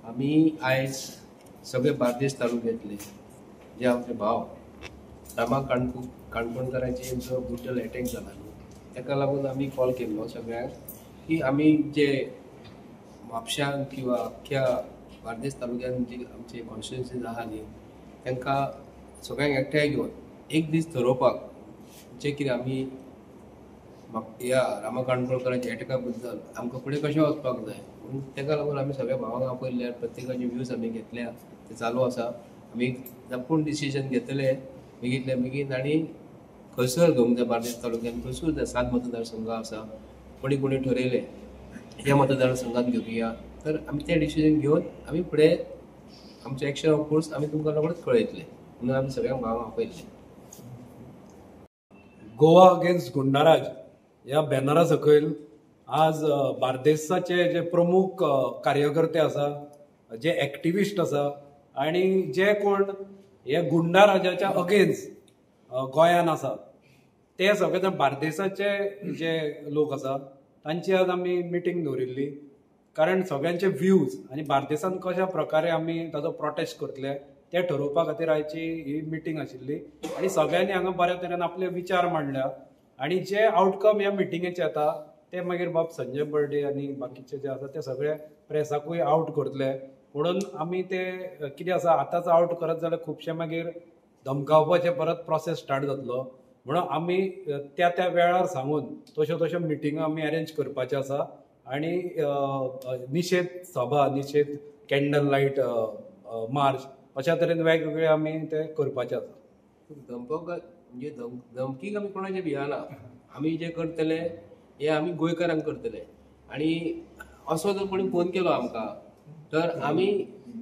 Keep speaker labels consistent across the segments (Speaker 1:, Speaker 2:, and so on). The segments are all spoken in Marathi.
Speaker 1: आम्ही आयज सगळे बार्देस तालुक्यातले जे आमचे भाव रामा काणकोणकरांची जो ब्रुटल अटॅक जाला ताका लागून आम्ही कॉल केल्लो सगळ्यांक की आम्ही जे म्हापशां किंवा अख्ख्या बार्देस तालुक्यात जी आमचे कॉन्स्टिट्युएन्सीज आहा न्ही तांकां सगळ्यांक एकठांय घेवन एक दीस थारोवपाक जे कितें आमी ह्या रामा काणकोणकरांच्या अटॅका बद्दल आमकां फुडें कशें वचपाक जाय म्हणून ताका लागून आमी सगळ्या भावांक आपयल्यार प्रत्येकाचे व्ह्यूज आमी घेतल्या ते चालू आसा आमी जपून डिसिजन घेतले बेगींतल्या बेगीन आनी खंयसर घेवंक जाय बार्देस तालुक्यान खंयसूर जाय 7 मतदारसंघ आसा कोणी कोणी ठरयले ह्या मतदारसंघात घेवया तर आमी तें डिसिजन घेवन आमी फुडें आमचें एक्शन ऑफ कोर्स आमी तुमकां रोखडेंच कळयतले म्हणून आमी सगळ्यांक भावांक आपयले.
Speaker 2: गोवा अगेन्स्ट गुंडाराज ह्या बॅनरा सकयल आज बार्देसाचे जे प्रमुख कार्यकर्ते आसा जे एक्टिविस्ट आसा आनी जे कोण हे गुंडाराजाच्या अगेन्स्ट गोंयान आसा ते सगळे जाण बार्देसाचे जे लोक आसा तांची आज आमी मिटींग दवरिल्ली कारण सगळ्यांचे व्ह्यूज आनी बार्देसान कशा प्रकारे आमी ताजो प्रोटेस्ट करतले ते ठरोवपा खातीर आयची ही मिटींग आशिल्ली आनी सगळ्यांनी हांगा बऱ्या तरेन आपले विचार मांडल्या आनी जे आउटकम ह्या मिटींगेचे येता ते मागीर बाब संजय बर्डे आनी बाकीचे जे आसा ते सगळे प्रेसाकूय आउट करतले म्हणून आमी ते कितें आसा आतांच आउट करत जाल्यार खुबशे मागीर धमकावपाचे परत प्रोसेस स्टार्ट जातलो म्हणून आमी त्या त्या वेळार सांगून तश्यो तश्यो मिटींग आमी अरेंज करपाचे आसा आनी निशेध सभा निशेध कॅन्डल लायट मार्च अशा तरेन वेगवेगळे आमी ते करपाचे आसा.
Speaker 1: म्हणजे धमकीक आमी कोणाचे भियाना आमी जे करतले हे आमी गोंयकारांक करतले आनी असो जर कोणी फोन केलो आमकां तर आमी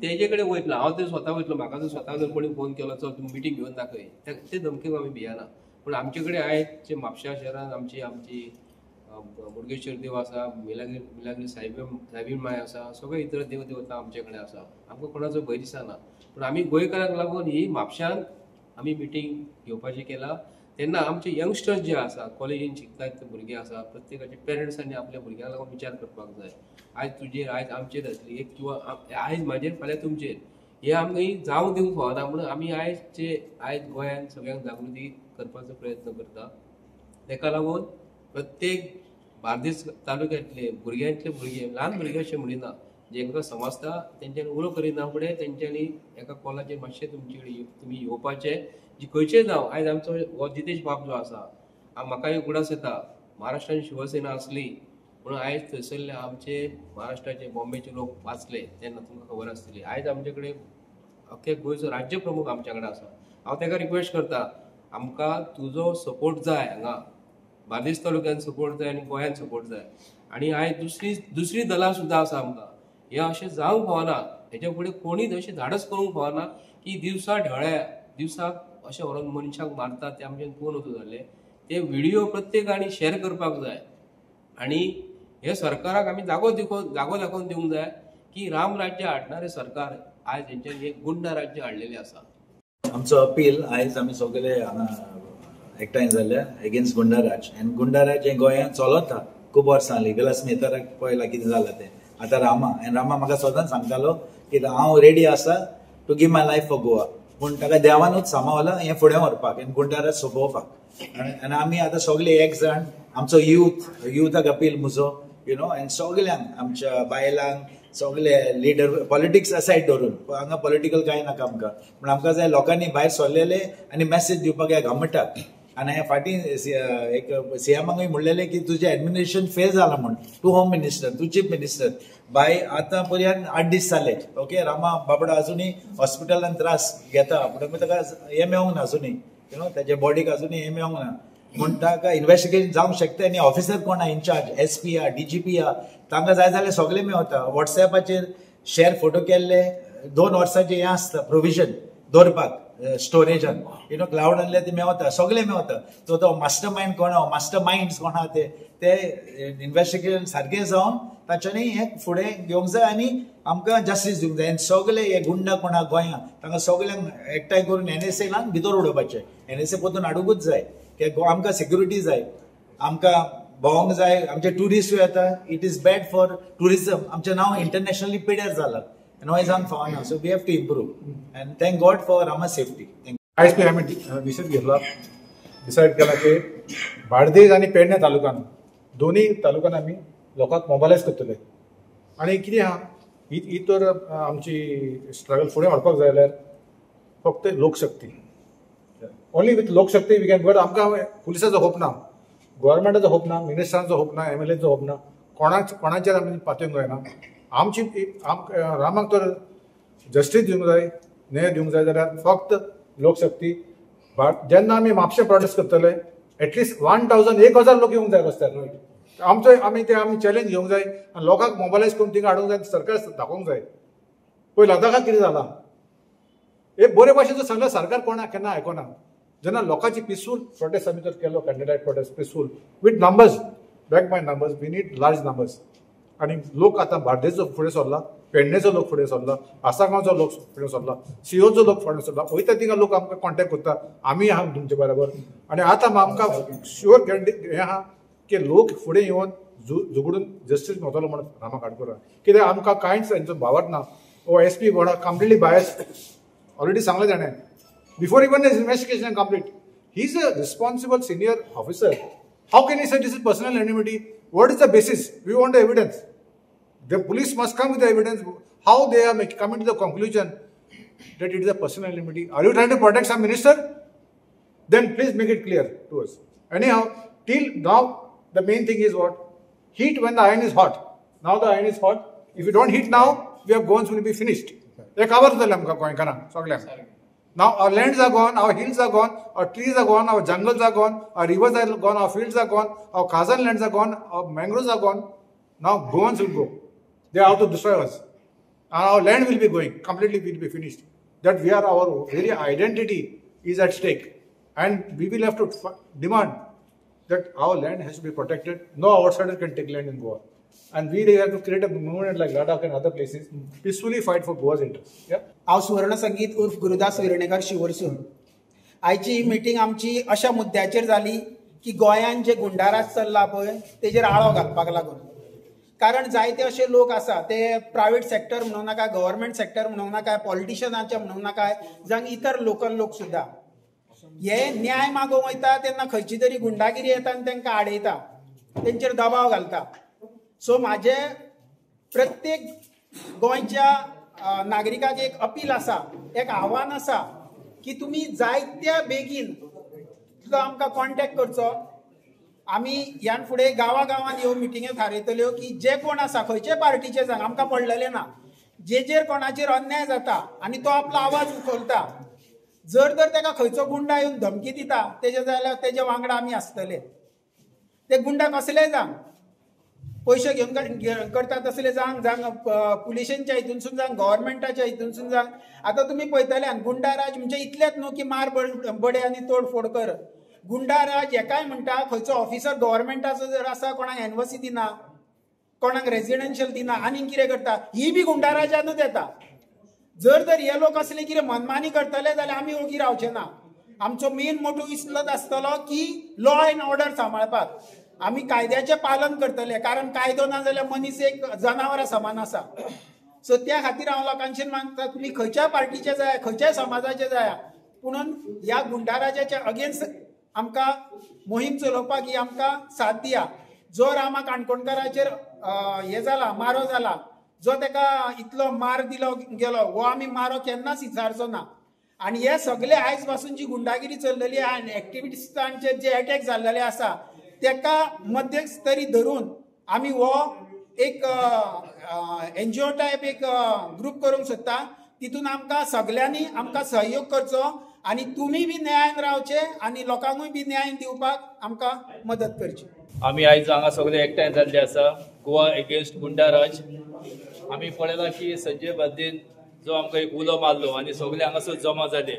Speaker 1: तेजे कडेन वयतलो हांव थंय स्वता वयतलो म्हाका जर स्वता जर कोणी फोन केलो चल तूं मिटींग घेवन दाखय ते धमकीक आमी भियाना पूण आमचे कडेन आयज जे म्हापशा शहरान आमची मुर्गेश्वर देव आसा मिलाग्री सायबीण माय आसा सगळे इतर देव देवता आमचे कडेन आसा आमकां कोणाचो भंय दिसना पूण आमी गोंयकारांक लागून ही म्हापशांत आमी मिटींग घेवपाचें केला तेन्ना आमचे यंगस्टर्स जे आसा कॉलेजीन शिकतात ते भुरगे आसा प्रत्येकाचे पेरंट्सांनी आपल्या भुरग्यांक लागून विचार करपाक जाय आयज तुजेर आयज आमचेर जातली एक किंवा आयज म्हाजेर फाल्यां तुमचेर हे आमी जावंक दिवंक फावना म्हणून आमी आयज गोंयांत सगळ्यांक जागृती करपाचो प्रयत्न करता ताका लागून प्रत्येक बार्देस तालुक्यांतले भुरग्यांतले भुरगे ल्हान भुरगे अशें म्हणिना जेंकां समजता तेंच्यांनी उलो करिना फुडें तेंच्यांनी एका कॉलाचेर मातशें तुमी येवपाचें जी खंयचें जावं आयज आमचो हो जितेश बाब जो आसा म्हाकाय उगडास येता महाराष्ट्रान शिवसेना आसली म्हणून आयज थंयसरले आमचे महाराष्ट्राचे बॉम्बेचे लोक वाचले तेन्ना तुमकां खबर आसतली आयज आमचे कडेन अख्खे गोंयचो राज्य प्रमुख आमच्या कडेन आसा हांव ताका रिक्वेस्ट करता आमकां तुजो सपोर्ट जाय हांगा बार्देस तालुक्यान सपोर्ट जाय आनी गोंयान सपोर्ट जाय आनी आयज दुसरी दलां सुद्दां आसा आमकां हे अशें जावंक फावना हेच्या फुडें कोणीच अशें धाडस करूंक फावना की दिवसा ढळ्या दिवसाक अशें व्हरून मनशाक मारतात ते आमच्यान कोण वचूं जाल्ले ते व्हिडिओ प्रत्येकानी शेअर करपाक जाय आनी हे सरकाराक आमी जागो दाखोवन दिवंक जाय की राम राज्य हाडणारे सरकार आयज हेंच्यांनी एक गुंड राज्य हाडलेलें आसा.
Speaker 3: आमचो अपील आयज आमी सगळे हांगा एकठांय जाल्ले अगेन्स्ट गुंडाराज आनी गुंडाराज हें गोंयांत चलता खूब वर्सां लिगल स्मिथराक पळयलां कितें जालां तें आतां रामा म्हाका सदांच सांगतालो की हांव रेडी आसा to give my life for Goa पूण ताका देवानूच सांबाळला हें फुडें व्हरपाक आनी गुंडाराज सोंपोवपाक आनी आमी आतां सगळे एक जाण आमचो युथाक अपील म्हजो आनी सगळ्यांक आमच्या बायलांक सगळे लिडर पॉलिटिक्स असायड दवरून हांगा पॉलिटिकल कांय नाका आमकां पूण आमकां जाय लोकांनी भायर सरलेले आनी मेसेज दिवपाक ह्या गव्हर्मेंटाक आनी हे फाटीं एक सीएमांकूय म्हणलेलें की तुजें एडमिनिस्ट्रेशन फेल जालां म्हण तूं होम मिनिस्टर तूं चीफ मिनिस्टर बाय आतां पर्यंत 8 दीस जाले ओके रामा बाबडो अजुनूय हॉस्पिटलान त्रास घेता पूण ताका हें मेळोंक ना अजुनूय ताचे बॉडीक अजुनूय हें मेळोंक ना म्हूण ताका इन्व्हेस्टिगेशन जावंक शकता आनी ऑफिसर कोण आहा इन्चार्ज SP आहा DGP आहा तांकां जाय जाल्यार सगळें मेळता व्हॉट्सएपाचेर शेअर फोटो केल्ले 2 वर्सांचें हें आसता प्रोविजन दवरपाक स्टोरेजान क्लाउड आणले ते मेळता सगळे मेळता तो मास्टर माइंड कोण मास्टर माइंड्स कोण आहा ते इन्व्हेस्टिगेशन सारकें जावन ताच्यांनी हें फुडें घेवंक जाय आनी आमकां जस्टीस दिवंक जाय आनी सगळे हे गुंड कोण आहा गोंयांत तांकां सगळ्यांक एकठांय करून NSA लावन भितर उडोवपाचें NSA परतून हाडूंकूच जाय की आमकां सिक्युरिटी जाय आमकां भोंवंक जाय आमचे ट्युरिस्ट येता it is bad for tourism आमचें नांव इंटरनॅशनली पिड्यार जालां now he's on fire now. So we have to improve. And thank God for Rama's safety. Thank
Speaker 4: आयज पळय आम्ही डिसिजन घेतला डिसायड केला की बार्देज आणि पेडणे तालुक्यात दोन्ही तालुक्यात आम्ही लोकांक मोबायलायज करतले आणि कितें आहा ही तर आमची स्ट्रगल फुडें व्हरपाक जाय जाल्यार फक्त लोकशक्ती ओन्ली विथ लोकशक्ती वी कॅन बट आमकां पुलिसाचो होप ना गव्हर्मेंटाचो होप ना मिनिस्टरांचो होप ना MLAचो होप ना कोणाचेर आमी पातूंक जायना आमची रामाक तर जस्टीस दिवंक जाय न्याय दिवंक जाय जाल्यार फक्त लोकशक्ती जेन्ना आमी म्हापशें प्रोटेस्ट करतले एटलिस्ट 1000 लोक येवंक जाय रस्त्यार आमचो आमी चॅलेंज घेवंक जाय आनी लोकांक मोबायलायज करून थिंगा हाडूंक जाय सरकार दाखोवंक जाय पळय लडाखाक कितें जालां हे बरे भाशेन सांगल्यार सरकार कोणाक केन्ना आयकना जेन्ना लोकांची पिसफूल प्रोटेस्ट आमी जर केलो candidate protest peaceful with numbers back by numbers we need large numbers आणि लोक आतां बार्देजचो फुडें सरला पेडणेचो लोक फुडें सरला आसागांवचो लोक फुडें सरला सिओचो लोक फुडें सरला वयता थिंगा लोक आमकां कॉन्टॅक्ट करता आमी आहा तुमचे बरोबर आणि आतां आमकां शुअर गॅरंटी हें आहा की लोक फुडें येवन झगडून जस्टीस मेळटलो म्हणून रामा काडकर कित्याक आमकां कांयच हेंचो भावार्थ ना ओ SP वडा कम्प्लिटली बायस ऑलरेडी सांगलें ताणें before even his investigation complete he is a responsible senior officer how can he say this is personal enmity what is the basis we want the evidence the police must come with the evidence how they are coming to the conclusion that it is a personal enmity are you trying to protect some minister then please make it clear to us anyhow till now the main thing is what heat when the iron is hot now the iron is hot if you don't heat now we are going to be finished they cover the lamka goinkana soglan now our lands are gone, our hills are gone, our trees are gone, our jungles are gone, our rivers are gone, our fields are gone, our Kazan lands are gone, our mangroves are gone. Now Goans will go. They are out to destroy us. And our land will be going, completely will be finished. That we are, our very identity is at stake. And we will have to demand that our land has to be protected. No outsider can take land in Goa. And we have to create a movement like Ladakh and other places, peacefully fight for Goa's interests. Yeah.
Speaker 5: हांव सुवर्ण संगीत उर्फ गुरुदास वेर्णेकर शिवरसून आयची मिटींग आमची अशा मुद्द्याचेर जाली की गोंयांत जे गुंडाराज चल्ला पळय तेजेर आळो घालपाक लागून कारण जायते अशे लोक आसा ते प्रायवेट सेक्टर म्हणूं नाका गव्हर्मेंट सेक्टर म्हणूं नाका पॉलिटिशियनाचे म्हणूं नाका जावं इतर लोकल लोक सुद्दां हे न्याय मागोवंक वयता तेन्ना खंयची तरी गुंडागिरी येता आनी तांकां आडयता तेंचेर दबाव घालता सो म्हाजे प्रत्येक गोंयच्या नागरिकाक एक अपील आसा एक आव्हान आसा की तुमी जायत्या बेगीन तुका आमकां कॉन्टॅक्ट करचो आमी ह्यान फुडें गांवांत येवन मिटिंगे थारयतल्यो की जे कोण आसा खंयचे पार्टीचे जावं आमकां पडलेले ना जेर कोणाचेर अन्याय जाता आनी तो आपलो आवाज उखलता जर तर ताका खंयचो गुंडा येवन धमकी दिता जाल्यार तेजे वांगडा आमी आसतले ते गुंडा कसले जावं पैसे घेवन करता तसले जावं पुलिसांच्या हितूनसून जावं गव्हर्मेंटाच्या हितूनसून जावं आतां तुमी पळयतल्यान गुंडाराज म्हणजे इतलेच न्हू की मार बडे आनी तोडफोड कर गुंडाराज हेकाय म्हणटा खंयचो ऑफिसर गव्हर्मेंटाचो जर आसा कोणाक NOC दिना कोणाक रेजिडेन्शियल दिना आनी कितें करता ही बी गुंडाराजानूच येता जर तर हे लोक असले कितें मनमानी करतले जाल्यार आमी वळखी रावचे ना आमचो मेन मोटो इतलोच आसतलो की लॉ एंड ऑर्डर सांबाळपाक आमी कायद्याचें पालन करतले कारण कायदो ना जाल्यार मनीस एक जनावरां समान आसा सो त्या खातीर हांव लोकांचेर मागता तुमी खंयच्याय पार्टीचे जाय खंयच्याय समाजाचे जाय पुणून ह्या गुंडाराजाच्या अगेन्स्ट आमकां मोहीम चलोवपाक ही आमकां साथ दिया जो रामा काणकोणकाराचेर हे जाला मारो जाला जो ताका इतलो मार दिलो गेलो हो आमी मारो केन्नाच विचारचो ना आनी हे सगळे आयज पासून जी गुंडागिरी चल्लेली आनी एक्टिविस्टांचेर जे अटॅक जाल्लेले आसा तेका मध्यस्थरी धरून आमी हो एक NGO टायप एक ग्रुप करूंक सोदता तितून आमकां सगळ्यांनी आमकां सहयोग करचो आनी तुमी बी न्यायान रावचे आनी लोकांकूय बी न्याय दिवपाक आमकां मदत करची
Speaker 6: आमी आयज हांगा सगळे एकठांय जाल्ले आसा गोवा एगेन्स्ट गुंडाराज आमी पळयलां की संजय बाद्दीन जो आमकां एक उलो मारलो आनी सगळे हांगासर जमा जाले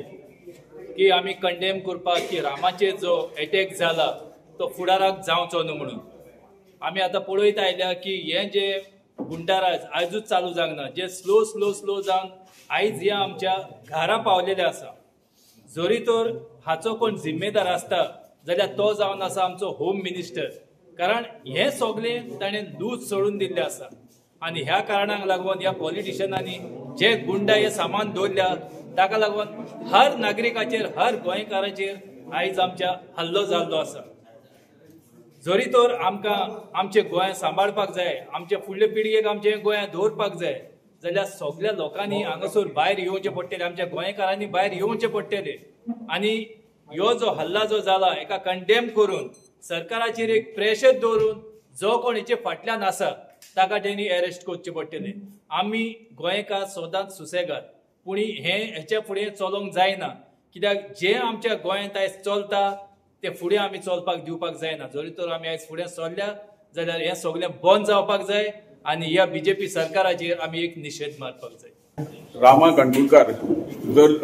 Speaker 6: की आमी कंडेम करपाक की रामाचेर जो अटॅक जाला तो फुडाराक जावचो न्हू म्हणून आमी आतां पळयत आयल्या की हे जे गुंडाराज आयजूच चालू जावंक ना जे स्लो स्लो स्लो जावन आयज हे आमच्या घरा पावलेले आसा जरी तर हाचो कोण जिम्मेदार आसता जाल्यार तो जावन आसा आमचो होम मिनिस्टर कारण हे सगळे ताणें दूद सोडून दिल्लें आसा आनी ह्या कारणाक लागून ह्या पॉलिटिशियनांनी जे गुंडा हे सामान दवरल्या ताका लागून हर नागरिकाचेर हर गोंयकाराचेर आयज आमच्या हल्लो जाल्लो आसा. जरी तर आमकां आमचे गोंय सांबाळपाक जाय, आमच्या फुडले पिळगेक आमचे गोंय दवरपाक जाय जाल्यार सगळ्या लोकांनी हांगासर भायर येवचें पडटलें, आमच्या गोंयकारांनी भायर येवचें पडटलें. आनी ह्यो जो हल्ला जो जाला हेका कंडेम करून सरकाराचेर एक प्रेशर दवरून जो कोण हेचे फाटल्यान आसा ताका तेणी अरेस्ट करचें पडटलें. आमी गोंयकार सदांच सुसेगाद, पूण हेच्या फुडें चलोवंक जायना. कित्याक जे आमच्या गोंयांत आयज चलता ते फुडें आमी चलपाक दिवपाक जायना. जरी तर आमी आयज फुडें सरल्या जाल्यार हें सगळें बंद जावपाक जाय आनी ह्या बीजेपी सरकाराचेर आमी एक निशेध मारपाक जाय.
Speaker 7: रामा गणकुलकर जर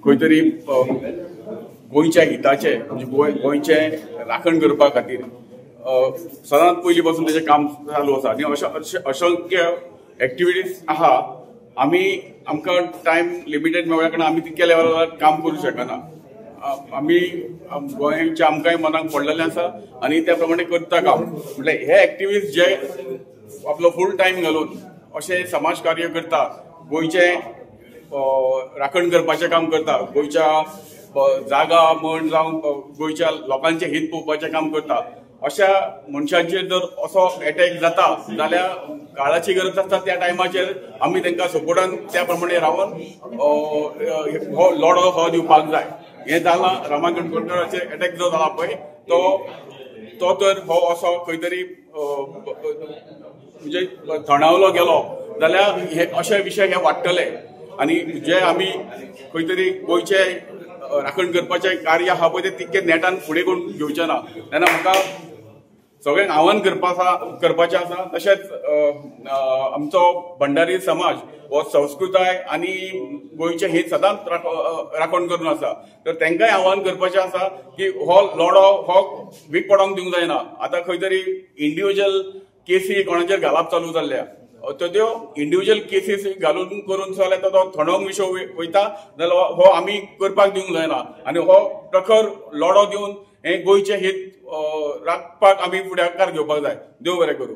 Speaker 7: खंय तरी गोंयच्या हिताचे म्हणजे गोंयचे राखण करपा खातीर सदांच पयलीं पासून तेजें काम चालू आसा आनी असंख्य एक्टिविटीज आहा. आमकां टायम लिमिटेड मेळ्ळ्या कारणान आमी तितक्या लेवलार काम करूंक शकना. आमी गोंयच्या आमकांय मनाक पडलेलें आसा आनी त्या प्रमाणे करता काम. म्हटल्यार हे एक्टिविस्ट जे आपलो फूल टायम घालून अशें समाज कार्य करता, गोंयचें राखण करपाचें काम करता, गोंयच्या जागा म्हण जावं गोंयच्या लोकांचें हित पळोवपाचें काम करता, अशा मनशांचेर जर असो अटॅक जाता जाल्यार काळाची गरज आसता त्या टायमाचेर आमी तांकां सपोर्टान त्या प्रमाणे रावन हो लढो हो दिवपाक जाय. हें जालां रामा गणकुलकराचेर अटॅक जो जाला पळय तो तर हो असो खंय तरी म्हणजे थंडावलो गेलो जाल्यार हे अशे विशय हे वाडटले आनी जे आमी खंय तरी गोंयचे राखण करपाचें कार्य आहा पळय तें तितकें नेटान फुडें करून घेवचें ना. तेन्ना म्हाका सगळ्यांक आव्हान करपाचें आसा. तशेंच आमचो भंडारी समाज हो संस्कृताय आनी गोंयचें हित सदांच राखण करून आसा. तर तांकांय आव्हान करपाचें आसा की हो लढो हो वीक पडोंक दिवंक जायना. आतां खंय तरी इंडिव्हिज्युअल केसी कोणाचेर घालप चालू जाल्ल्या त्यो इंडिव्हिज्युअल केसीस घालून करून जाल्यार तो थंडोवंक विशय वयता जाल्यार हो आमी करपाक दिवंक जायना आनी हो प्रखर लढो दिवन हें गोंयचें हित राखपाक आमी फुडाकार घेवपाक जाय. देव बरें करूं.